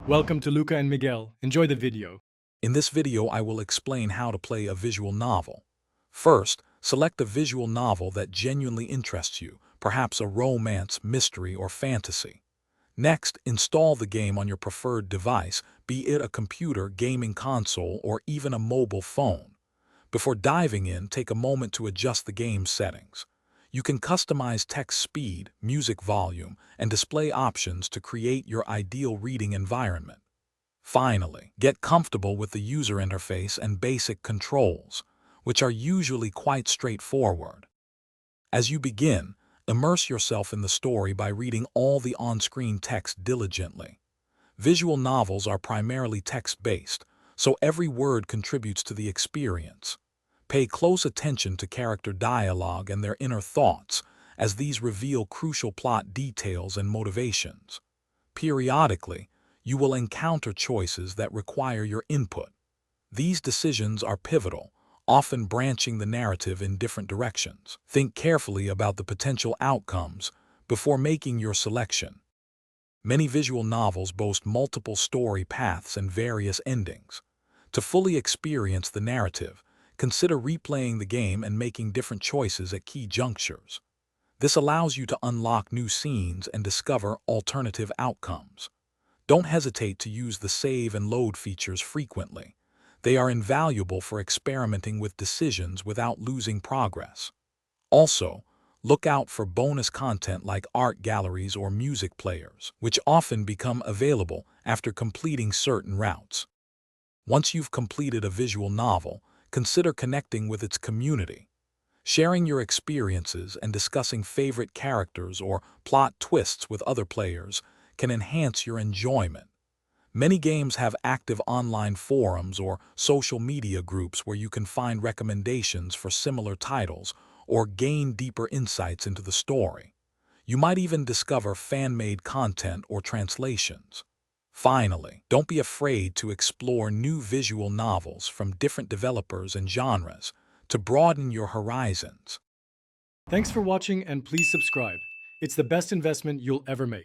Welcome to Luca and Miguel. Enjoy the video. In this video, I will explain how to play a visual novel. First, select a visual novel that genuinely interests you, perhaps a romance, mystery, or fantasy. Next, install the game on your preferred device, be it a computer, gaming console, or even a mobile phone. Before diving in, take a moment to adjust the game's settings. You can customize text speed, music volume, and display options to create your ideal reading environment. Finally, get comfortable with the user interface and basic controls, which are usually quite straightforward. As you begin, immerse yourself in the story by reading all the on-screen text diligently. Visual novels are primarily text-based, so every word contributes to the experience. Pay close attention to character dialogue and their inner thoughts, as these reveal crucial plot details and motivations. Periodically, you will encounter choices that require your input. These decisions are pivotal, often branching the narrative in different directions. Think carefully about the potential outcomes before making your selection. Many visual novels boast multiple story paths and various endings. To fully experience the narrative, consider replaying the game and making different choices at key junctures. This allows you to unlock new scenes and discover alternative outcomes. Don't hesitate to use the save and load features frequently. They are invaluable for experimenting with decisions without losing progress. Also, look out for bonus content like art galleries or music players, which often become available after completing certain routes. Once you've completed a visual novel, consider connecting with its community. Sharing your experiences and discussing favorite characters or plot twists with other players can enhance your enjoyment. Many games have active online forums or social media groups where you can find recommendations for similar titles or gain deeper insights into the story. You might even discover fan-made content or translations. Finally, don't be afraid to explore new visual novels from different developers and genres to broaden your horizons. Thanks for watching and please subscribe. It's the best investment you'll ever make.